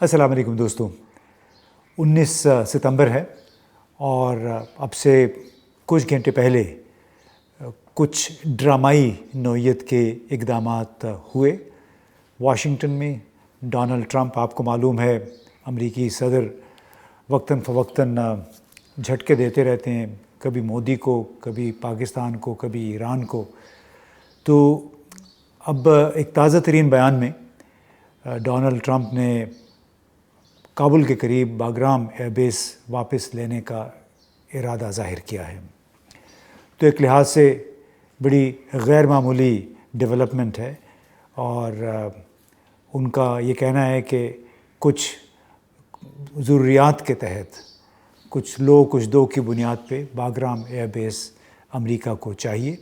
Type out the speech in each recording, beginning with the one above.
السلام علیکم دوستوں، 19 ستمبر ہے اور اب سے کچھ گھنٹے پہلے کچھ ڈرامائی نوعیت کے اقدامات ہوئے واشنگٹن میں۔ ڈونلڈ ٹرمپ، آپ کو معلوم ہے، امریکی صدر وقتاً فوقتاً جھٹکے دیتے رہتے ہیں، کبھی مودی کو، کبھی پاکستان کو، کبھی ایران کو۔ تو اب ایک تازہ ترین بیان میں ڈونلڈ ٹرمپ نے کابل کے قریب باگرام ایئر بیس واپس لینے کا ارادہ ظاہر کیا ہے۔ تو ایک لحاظ سے بڑی غیر معمولی ڈیولپمنٹ ہے، اور ان کا یہ کہنا ہے کہ کچھ ضروریات کے تحت، کچھ لو کچھ دو کی بنیاد پہ باگرام ایئر بیس امریکہ کو چاہیے۔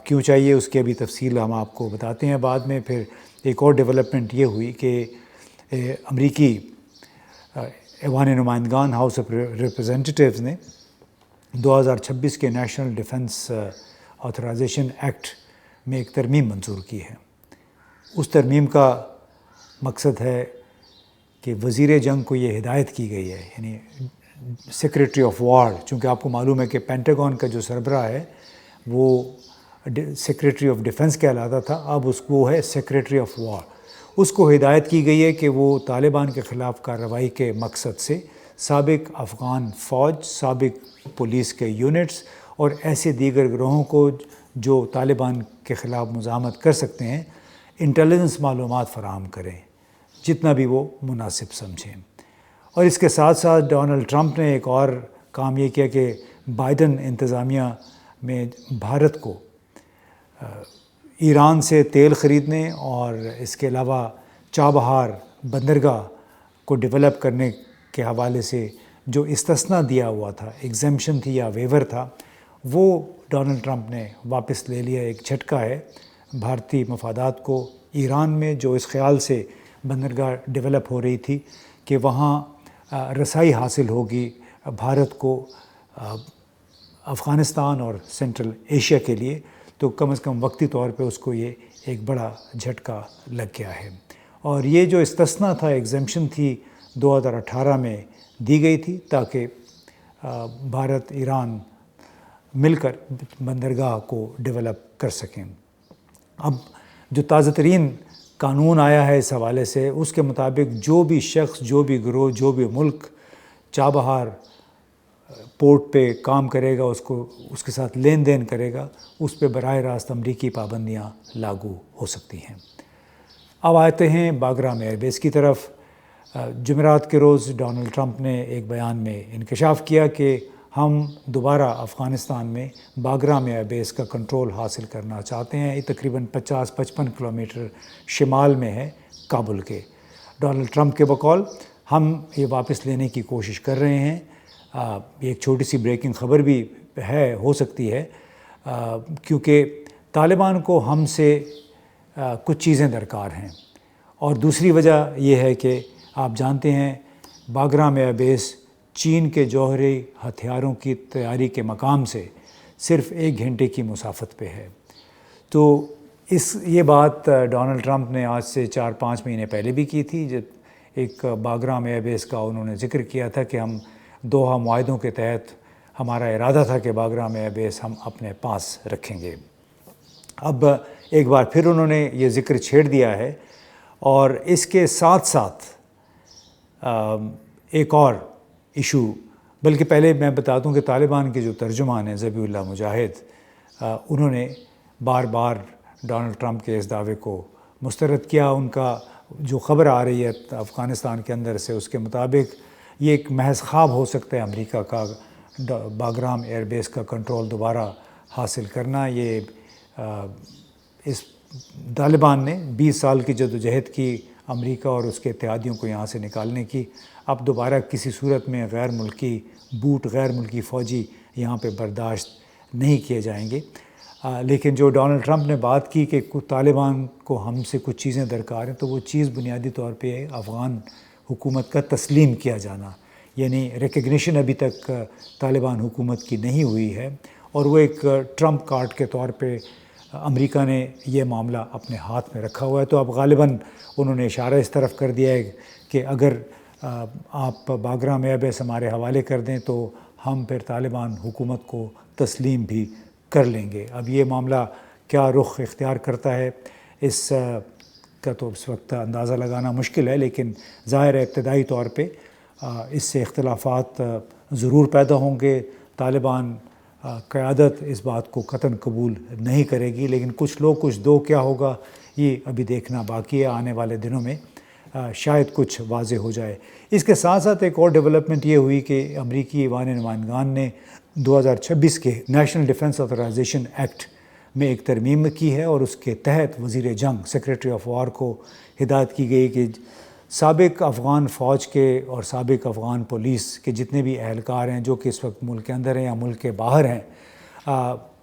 کیوں چاہیے اس کی ابھی تفصیل ہم آپ کو بتاتے ہیں بعد میں۔ پھر ایک اور ڈیولپمنٹ یہ ہوئی کہ امریکی ایوان نمائندگان، ہاؤس آف ریپرزینٹیٹیوز نے 2026 کے نیشنل ڈیفنس آتھرائزیشن ایکٹ میں ایک ترمیم منظور کی ہے۔ اس ترمیم کا مقصد ہے کہ وزیر جنگ کو یہ ہدایت کی گئی ہے، یعنی سیکریٹری آف وار، چونکہ آپ کو معلوم ہے کہ پینٹاگون کا جو سربراہ ہے وہ سیکریٹری آف ڈیفنس کہلاتا تھا، اب وہ ہے سیکریٹری آف وار۔ اس کو ہدایت کی گئی ہے کہ وہ طالبان کے خلاف کارروائی کے مقصد سے سابق افغان فوج، سابق پولیس کے یونٹس اور ایسے دیگر گروہوں کو جو طالبان کے خلاف مزاحمت کر سکتے ہیں، انٹیلیجنس معلومات فراہم کریں، جتنا بھی وہ مناسب سمجھیں۔ اور اس کے ساتھ ساتھ ڈونلڈ ٹرمپ نے ایک اور کام یہ کیا کہ بائیڈن انتظامیہ میں بھارت کو ایران سے تیل خریدنے اور اس کے علاوہ چابہار بندرگاہ کو ڈیولپ کرنے کے حوالے سے جو استثناء دیا ہوا تھا، ایگزمپشن تھی یا ویور تھا، وہ ڈونلڈ ٹرمپ نے واپس لے لیا۔ ایک جھٹکا ہے بھارتی مفادات کو ایران میں، جو اس خیال سے بندرگاہ ڈیولپ ہو رہی تھی کہ وہاں رسائی حاصل ہوگی بھارت کو افغانستان اور سینٹرل ایشیا کے لیے، تو کم از کم وقتی طور پہ اس کو یہ ایک بڑا جھٹکا لگ گیا ہے۔ اور یہ جو استثناء تھا، ایگزمپشن تھی، 2018 میں دی گئی تھی تاکہ بھارت ایران مل کر بندرگاہ کو ڈیولپ کر سکیں۔ اب جو تازہ ترین قانون آیا ہے اس حوالے سے، اس کے مطابق جو بھی شخص، جو بھی گروہ، جو بھی ملک چابہار پورٹ پہ کام کرے گا، اس کے ساتھ لین دین کرے گا، اس پہ براہ راست امریکی پابندیاں لاگو ہو سکتی ہیں۔ اب آتے ہیں باگرام ایئر بیس کی طرف۔ جمعرات کے روز ڈونلڈ ٹرمپ نے ایک بیان میں انکشاف کیا کہ ہم دوبارہ افغانستان میں باگرام ایئر بیس کا کنٹرول حاصل کرنا چاہتے ہیں۔ یہ تقریباً 50-55 کلومیٹر شمال میں ہے کابل کے۔ ڈونلڈ ٹرمپ کے بقول ہم یہ واپس لینے کی کوشش کر رہے ہیں۔ ایک چھوٹی سی بریکنگ خبر بھی ہو سکتی ہے، کیونکہ طالبان کو ہم سے کچھ چیزیں درکار ہیں، اور دوسری وجہ یہ ہے کہ آپ جانتے ہیں باگرام ایئر بیس چین کے جوہری ہتھیاروں کی تیاری کے مقام سے صرف 1 گھنٹے کی مسافت پہ ہے۔ تو یہ بات ڈونلڈ ٹرمپ نے آج سے 4-5 مہینے پہلے بھی کی تھی، جب ایک باگرام ایئر بیس کا انہوں نے ذکر کیا تھا کہ ہم دوحہ معاہدوں کے تحت ہمارا ارادہ تھا کہ باگرام ایئر بیس ہم اپنے پاس رکھیں گے۔ اب ایک بار پھر انہوں نے یہ ذکر چھیڑ دیا ہے، اور اس کے ساتھ ساتھ ایک اور ایشو، بلکہ پہلے میں بتا دوں کہ طالبان کے جو ترجمان ہیں ذبیح اللہ مجاہد، انہوں نے بار بار ڈونلڈ ٹرمپ کے اس دعوے کو مسترد کیا۔ ان کا جو خبر آ رہی ہے افغانستان کے اندر سے، اس کے مطابق یہ ایک محض خواب ہو سکتا ہے امریکہ کا باگرام ایئر بیس کا کنٹرول دوبارہ حاصل کرنا۔ یہ اس طالبان نے 20 سال کی جدوجہد کی امریکہ اور اس کے اتحادیوں کو یہاں سے نکالنے کی، اب دوبارہ کسی صورت میں غیر ملکی فوجی یہاں پہ برداشت نہیں کیے جائیں گے۔ لیکن جو ڈونلڈ ٹرمپ نے بات کی کہ طالبان کو ہم سے کچھ چیزیں درکار ہیں، تو وہ چیز بنیادی طور پہ افغان حکومت کا تسلیم کیا جانا، یعنی ریکگنیشن ابھی تک طالبان حکومت کی نہیں ہوئی ہے، اور وہ ایک ٹرمپ کارڈ کے طور پہ امریکہ نے یہ معاملہ اپنے ہاتھ میں رکھا ہوا ہے۔ تو اب غالباً انہوں نے اشارہ اس طرف کر دیا ہے کہ اگر آپ باگرام ایئر بیس ہمارے حوالے کر دیں تو ہم پھر طالبان حکومت کو تسلیم بھی کر لیں گے۔ اب یہ معاملہ کیا رخ اختیار کرتا ہے اس کا تو اس وقت اندازہ لگانا مشکل ہے، لیکن ظاہر ہے ابتدائی طور پہ اس سے اختلافات ضرور پیدا ہوں گے۔ طالبان قیادت اس بات کو قطعاً قبول نہیں کرے گی، لیکن کچھ لوگ کچھ دو کیا ہوگا یہ ابھی دیکھنا باقی ہے۔ آنے والے دنوں میں شاید کچھ واضح ہو جائے۔ اس کے ساتھ ساتھ ایک اور ڈیولپمنٹ یہ ہوئی کہ امریکی ایوان نمائندگان نے 2026 کے نیشنل ڈیفنس آتھرائزیشن ایکٹ میں ایک ترمیم کی ہے، اور اس کے تحت وزیر جنگ سیکریٹری آف وار کو ہدایت کی گئی کہ سابق افغان فوج کے اور سابق افغان پولیس کے جتنے بھی اہلکار ہیں جو کہ اس وقت ملک کے اندر ہیں یا ملک کے باہر ہیں،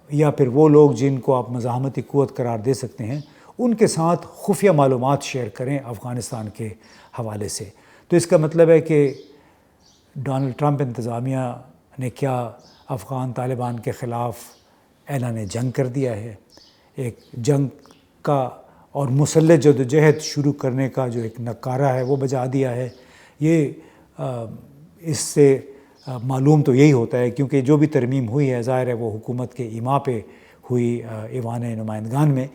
یا پھر وہ لوگ جن کو آپ مزاحمتی قوت قرار دے سکتے ہیں، ان کے ساتھ خفیہ معلومات شیئر کریں افغانستان کے حوالے سے۔ تو اس کا مطلب ہے کہ ڈونلڈ ٹرمپ انتظامیہ نے کیا افغان طالبان کے خلاف اعلان جنگ کر دیا ہے، ایک جنگ کا اور مسلح جدوجہد شروع کرنے کا جو ایک نکارہ ہے وہ بجا دیا ہے۔ یہ اس سے معلوم تو یہی ہوتا ہے، کیونکہ جو بھی ترمیم ہوئی ہے ظاہر ہے وہ حکومت کے ایما پہ ہوئی ایوان نمائندگان میں،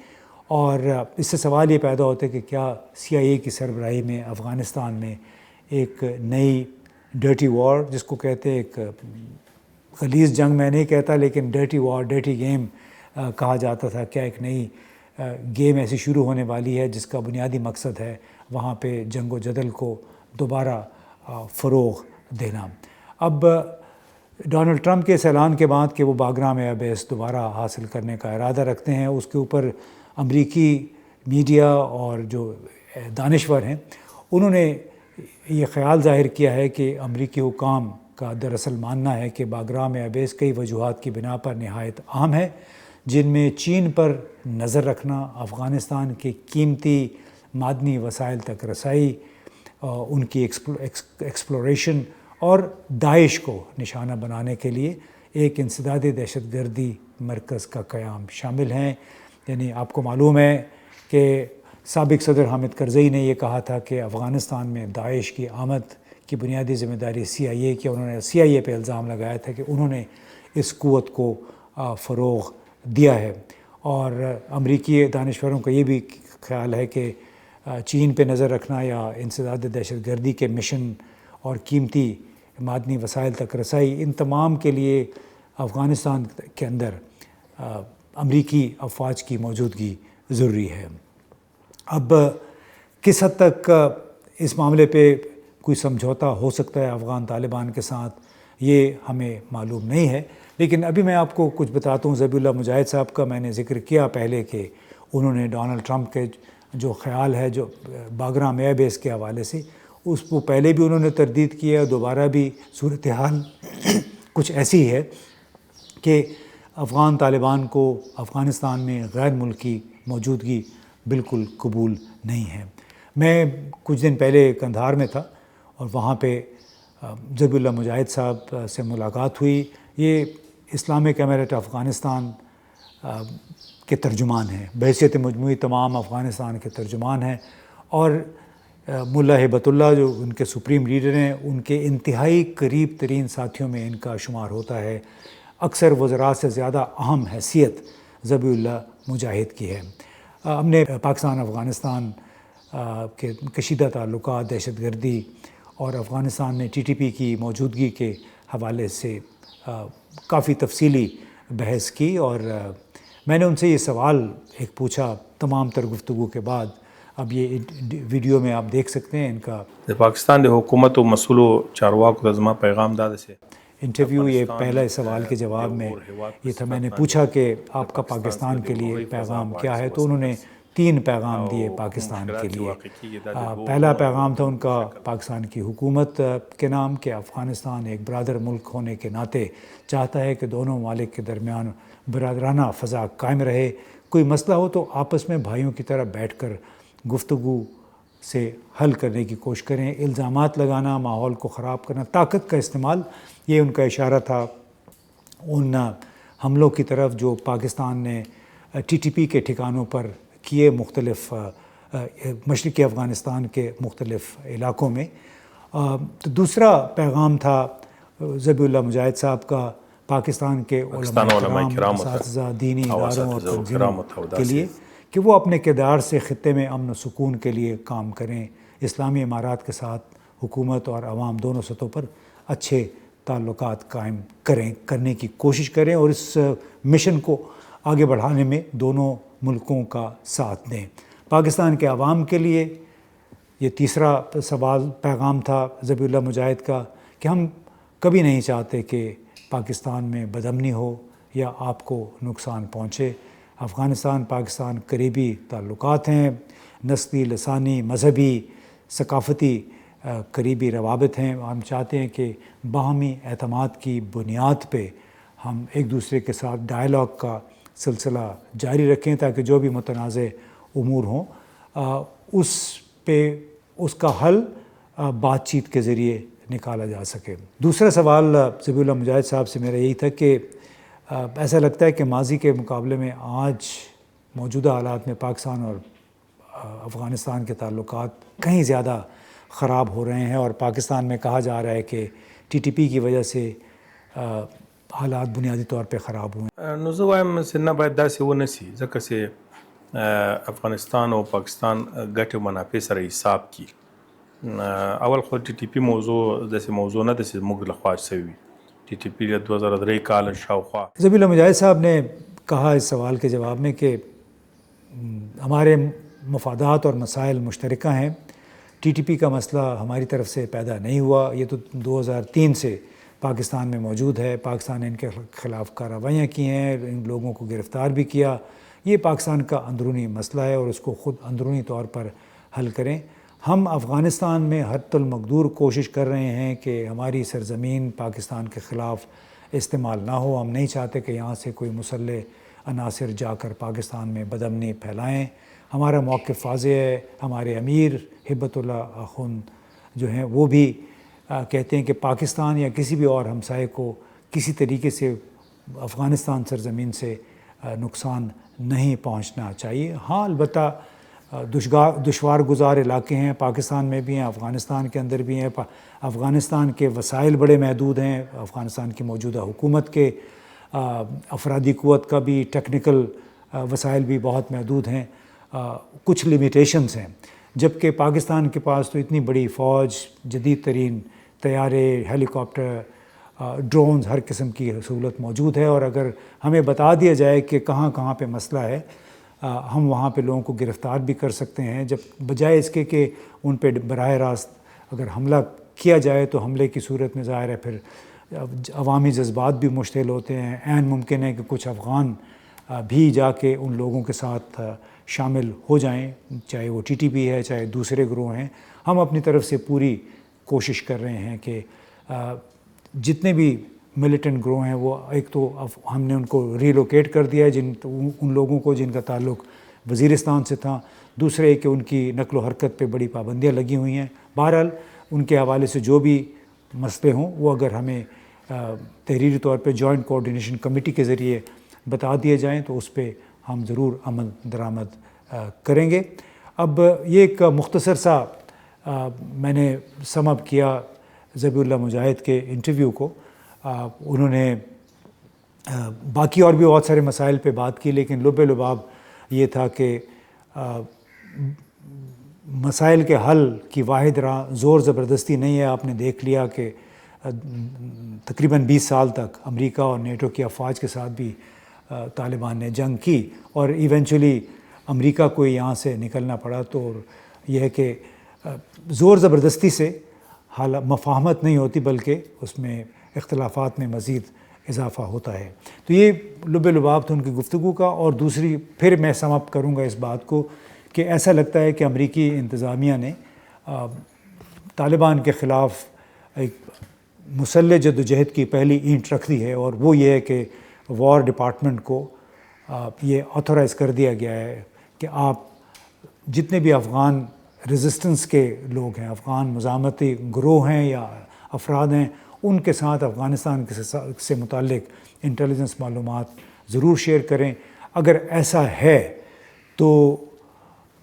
اور اس سے سوال یہ پیدا ہوتا ہے کہ کیا CIA کی سربراہی میں افغانستان میں ایک نئی ڈرٹی وار جس کو کہتے ہیں، ایک غلیظ جنگ میں نہیں کہتا لیکن ڈرٹی وار، ڈرٹی گیم کہا جاتا تھا، کیا ایک نئی گیم ایسی شروع ہونے والی ہے جس کا بنیادی مقصد ہے وہاں پہ جنگ و جدل کو دوبارہ فروغ دینا۔ اب ڈونلڈ ٹرمپ کے اس اعلان کے بعد کہ وہ باگرام ایئر بیس دوبارہ حاصل کرنے کا ارادہ رکھتے ہیں، اس کے اوپر امریکی میڈیا اور جو دانشور ہیں انہوں نے یہ خیال ظاہر کیا ہے کہ امریکی حکام کا دراصل ماننا ہے کہ باگرام ایئر بیس کئی وجوہات کی بنا پر نہایت اہم ہے، جن میں چین پر نظر رکھنا، افغانستان کے قیمتی معدنی وسائل تک رسائی، ان کی ایکسپلوریشن اور داعش کو نشانہ بنانے کے لیے ایک انسدادی دہشت گردی مرکز کا قیام شامل ہیں۔ یعنی آپ کو معلوم ہے کہ سابق صدر حامد کرزئی نے یہ کہا تھا کہ افغانستان میں داعش کی آمد کی بنیادی ذمہ داری CIA کی، انہوں نے CIA پہ الزام لگایا تھا کہ انہوں نے اس قوت کو فروغ دیا ہے۔ اور امریکی دانشوروں کا یہ بھی خیال ہے کہ چین پہ نظر رکھنا یا انسداد دہشت گردی کے مشن اور قیمتی معدنی وسائل تک رسائی، ان تمام کے لیے افغانستان کے اندر امریکی افواج کی موجودگی ضروری ہے۔ اب کس حد تک اس معاملے پہ کوئی سمجھوتا ہو سکتا ہے افغان طالبان کے ساتھ، یہ ہمیں معلوم نہیں ہے، لیکن ابھی میں آپ کو کچھ بتاتا ہوں۔ ذبیح اللہ مجاہد صاحب کا میں نے ذکر کیا پہلے کہ انہوں نے ڈونلڈ ٹرمپ کے جو خیال ہے جو باگرام ایئر بیس کے حوالے سے، اس کو پہلے بھی انہوں نے تردید کی ہے، اور دوبارہ بھی صورتحال کچھ ایسی ہے کہ افغان طالبان کو افغانستان میں غیر ملکی موجودگی بالکل قبول نہیں ہے۔ میں کچھ دن پہلے قندھار میں تھا اور وہاں پہ ذبیح اللہ مجاہد صاحب سے ملاقات ہوئی۔ یہ اسلامک ایمریٹ افغانستان کے ترجمان ہیں، بحیثیت مجموعی تمام افغانستان کے ترجمان ہیں، اور ملا ہیبت اللہ جو ان کے سپریم لیڈر ہیں، ان کے انتہائی قریب ترین ساتھیوں میں ان کا شمار ہوتا ہے۔ اکثر وزراء سے زیادہ اہم حیثیت ذبیح اللہ مجاہد کی ہے۔ ہم نے پاکستان افغانستان کے کشیدہ تعلقات، دہشت گردی اور افغانستان میں TTP کی موجودگی کے حوالے سے کافی تفصیلی بحث کی، اور میں نے ان سے یہ سوال ایک پوچھا تمام تر گفتگو کے بعد۔ اب یہ ویڈیو میں آپ دیکھ سکتے ہیں ان کا پاکستان دے حکومت و مسئولو چارواکو ته زما پیغام دا ده انٹرویو۔ یہ پہلا سوال کے جواب میں یہ تھا، میں نے پوچھا کہ آپ کا پاکستان کے لیے پیغام کیا ہے، تو انہوں نے 3 پیغام دیے پاکستان کے لیے۔ پہلا پیغام تھا ان کا پاکستان کی حکومت کے نام کہ افغانستان ایک برادر ملک ہونے کے ناطے چاہتا ہے کہ دونوں ممالک کے درمیان برادرانہ فضا قائم رہے، کوئی مسئلہ ہو تو آپس میں بھائیوں کی طرح بیٹھ کر گفتگو سے حل کرنے کی کوشش کریں۔ الزامات لگانا، ماحول کو خراب کرنا، طاقت کا استعمال، یہ ان کا اشارہ تھا ان حملوں کی طرف جو پاکستان نے ٹی ٹی پی کے ٹھکانوں پر کیے مختلف مشرقی افغانستان کے مختلف علاقوں میں۔ تو دوسرا پیغام تھا ذبیح اللہ مجاہد صاحب کا پاکستان کے علماء کرام، اساتذہ، دینی اداروں اور تنظیموں کے لیے کہ وہ اپنے کردار سے خطے میں امن و سکون کے لیے کام کریں، اسلامی امارات کے ساتھ حکومت اور عوام دونوں سطحوں پر اچھے تعلقات قائم کرنے کی کوشش کریں اور اس مشن کو آگے بڑھانے میں دونوں ملکوں کا ساتھ دیں۔ پاکستان کے عوام کے لیے یہ تیسرا پیغام تھا ذبیح اللہ مجاہد کا کہ ہم کبھی نہیں چاہتے کہ پاکستان میں بدامنی ہو یا آپ کو نقصان پہنچے۔ افغانستان پاکستان قریبی تعلقات ہیں، نسلی، لسانی، مذہبی، ثقافتی قریبی روابط ہیں۔ ہم چاہتے ہیں کہ باہمی اعتماد کی بنیاد پہ ہم ایک دوسرے کے ساتھ ڈائلاگ کا سلسلہ جاری رکھیں تاکہ جو بھی متنازع امور ہوں اس کا حل بات چیت کے ذریعے نکالا جا سکے۔ دوسرا سوال ذبیح اللہ مجاہد صاحب سے میرا یہی تھا کہ ایسا لگتا ہے کہ ماضی کے مقابلے میں آج موجودہ حالات میں پاکستان اور افغانستان کے تعلقات کہیں زیادہ خراب ہو رہے ہیں، اور پاکستان میں کہا جا رہا ہے کہ ٹی ٹی پی کی وجہ سے حالات بنیادی طور پہ خراب ہوئے ہیں۔ نو زه وایم چې نه باید داسې ونه سي، ځکه چې افغانستان او پاکستان ګټې منافع سره حساب کی. اول خو ټي ټي پي موضوع داسې موضوع نه ده چې موږ له خوا شوي وي. ټي ټي پي 2003 کال شاوخوا ذبیح اللہ مجاہد صاحب نے کہا اس سوال کے جواب میں کہ ہمارے مفادات اور مسائل مشترکہ ہیں۔ ٹی ٹی پی کا مسئلہ ہماری طرف سے پیدا نہیں ہوا، یہ تو 2003 سے پاکستان میں موجود ہے۔ پاکستان نے ان کے خلاف کارروائیاں کی ہیں، ان لوگوں کو گرفتار بھی کیا۔ یہ پاکستان کا اندرونی مسئلہ ہے اور اس کو خود اندرونی طور پر حل کریں۔ ہم افغانستان میں حد المقدور کوشش کر رہے ہیں کہ ہماری سرزمین پاکستان کے خلاف استعمال نہ ہو۔ ہم نہیں چاہتے کہ یہاں سے کوئی مسلح عناصر جا کر پاکستان میں بدامنی پھیلائیں۔ ہمارا موقف واضح ہے۔ ہمارے امیر ہبت اللہ اخوند جو ہیں وہ بھی کہتے ہیں کہ پاکستان یا کسی بھی اور ہمسائے کو کسی طریقے سے افغانستان سرزمین سے نقصان نہیں پہنچنا چاہیے۔ ہاں البتہ دشوار گزار علاقے ہیں، پاکستان میں بھی ہیں، افغانستان کے اندر بھی ہیں۔ افغانستان کے وسائل بڑے محدود ہیں، افغانستان کی موجودہ حکومت کے افرادی قوت کا بھی ٹیکنیکل وسائل بھی بہت محدود ہیں، کچھ لیمیٹیشنز ہیں، جبکہ پاکستان کے پاس تو اتنی بڑی فوج، جدید ترین طیارے، ہیلی کاپٹر، ڈرونز، ہر قسم کی سہولت موجود ہے۔ اور اگر ہمیں بتا دیا جائے کہ کہاں کہاں پہ مسئلہ ہے، ہم وہاں پہ لوگوں کو گرفتار بھی کر سکتے ہیں، جب بجائے اس کے کہ ان پہ براہ راست اگر حملہ کیا جائے تو حملے کی صورت میں ظاہر ہے پھر عوامی جذبات بھی مشتعل ہوتے ہیں۔ عین ممکن ہے کہ کچھ افغان بھی جا کے ان لوگوں کے ساتھ شامل ہو جائیں، چاہے وہ ٹی ٹی پی ہے چاہے دوسرے گروہ ہیں۔ ہم اپنی طرف سے پوری کوشش کر رہے ہیں کہ جتنے بھی ملیٹنٹ گروہ ہیں وہ ایک تو ہم نے ان کو ریلوکیٹ کر دیا ہے ان لوگوں کو جن کا تعلق وزیرستان سے تھا، دوسرے کہ ان کی نقل و حرکت پہ بڑی پابندیاں لگی ہوئی ہیں۔ بہرحال ان کے حوالے سے جو بھی مسئلے ہوں وہ اگر ہمیں تحریری طور پہ جوائنٹ کوآرڈینیشن کمیٹی کے ذریعے بتا دیے جائیں تو اس پہ ہم ضرور عمل درآمد کریں گے۔ اب یہ ایک مختصر سا میں نے سم اپ کیا ذبیح اللہ مجاہد کے انٹرویو کو۔ انہوں نے باقی اور بھی بہت سارے مسائل پہ بات کی، لیکن لب لباب یہ تھا کہ مسائل کے حل کی واحد راہ زور زبردستی نہیں ہے۔ آپ نے دیکھ لیا کہ تقریباً 20 سال تک امریکہ اور نیٹو کی افواج کے ساتھ بھی طالبان نے جنگ کی اور ایونچولی امریکہ کو یہاں سے نکلنا پڑا۔ تو یہ ہے کہ زور زبردستی سے مفاہمت نہیں ہوتی بلکہ اس میں اختلافات میں مزید اضافہ ہوتا ہے۔ تو یہ لب لباب تھا ان کی گفتگو کا۔ اور دوسری پھر میں سم اپ کروں گا اس بات کو کہ ایسا لگتا ہے کہ امریکی انتظامیہ نے طالبان کے خلاف ایک مسلح جدوجہد کی پہلی اینٹ رکھ دی ہے، اور وہ یہ ہے کہ وار ڈپارٹمنٹ کو یہ آتھورائز کر دیا گیا ہے کہ آپ جتنے بھی افغان ریزسٹنس کے لوگ ہیں، افغان مزاحمتی گروہ ہیں یا افراد ہیں، ان کے ساتھ افغانستان سے متعلق انٹیلیجنس معلومات ضرور شیئر کریں۔ اگر ایسا ہے تو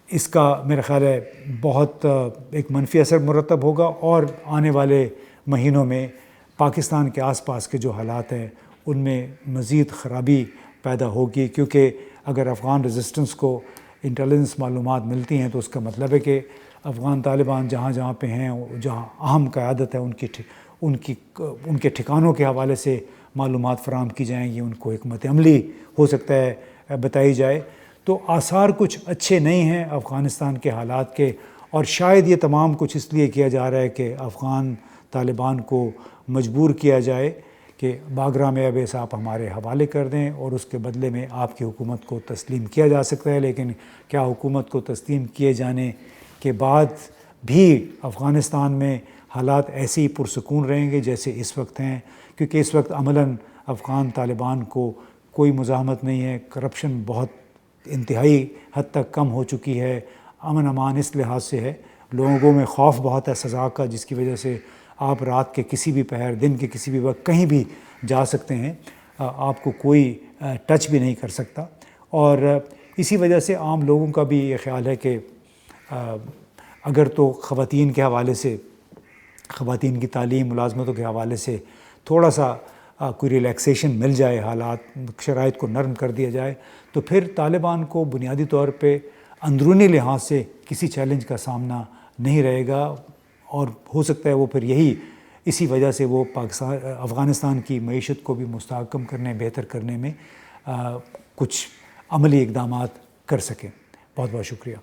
اس کا میرا خیال ہے بہت ایک منفی اثر مرتب ہوگا، اور آنے والے مہینوں میں پاکستان کے آس پاس کے جو حالات ہیں ان میں مزید خرابی پیدا ہوگی، کیونکہ اگر افغان ریزسٹنس کو انٹیلیجنس معلومات ملتی ہیں تو اس کا مطلب ہے کہ افغان طالبان جہاں جہاں پہ ہیں، جہاں اہم قیادت ہے، ان کے ٹھکانوں کے حوالے سے معلومات فراہم کی جائیں گی، ان کو حکمت عملی ہو سکتا ہے بتائی جائے۔ تو آثار کچھ اچھے نہیں ہیں افغانستان کے حالات کے، اور شاید یہ تمام کچھ اس لیے کیا جا رہا ہے کہ افغان طالبان کو مجبور کیا جائے کہ باگرام ایئر آپ ہمارے حوالے کر دیں، اور اس کے بدلے میں آپ کی حکومت کو تسلیم کیا جا سکتا ہے۔ لیکن کیا حکومت کو تسلیم کیے جانے کے بعد بھی افغانستان میں حالات ایسے ہی پرسکون رہیں گے جیسے اس وقت ہیں؟ کیونکہ اس وقت عملاً افغان طالبان کو کوئی مزاحمت نہیں ہے، کرپشن بہت انتہائی حد تک کم ہو چکی ہے، امن امان اس لحاظ سے ہے، لوگوں میں خوف بہت ہے سزا کا، جس کی وجہ سے آپ رات کے کسی بھی پہر، دن کے کسی بھی وقت کہیں بھی جا سکتے ہیں، آپ کو کوئی ٹچ بھی نہیں کر سکتا۔ اور اسی وجہ سے عام لوگوں کا بھی یہ خیال ہے کہ اگر تو خواتین کے حوالے سے، خواتین کی تعلیم، ملازمتوں کے حوالے سے تھوڑا سا کوئی ریلیکسیشن مل جائے، حالات شرائط کو نرم کر دیا جائے، تو پھر طالبان کو بنیادی طور پہ اندرونی لحاظ سے کسی چیلنج کا سامنا نہیں رہے گا، اور ہو سکتا ہے وہ پھر اسی وجہ سے وہ افغانستان کی معیشت کو بھی مستحکم کرنے، بہتر کرنے میں کچھ عملی اقدامات کر سکیں۔ بہت بہت شکریہ۔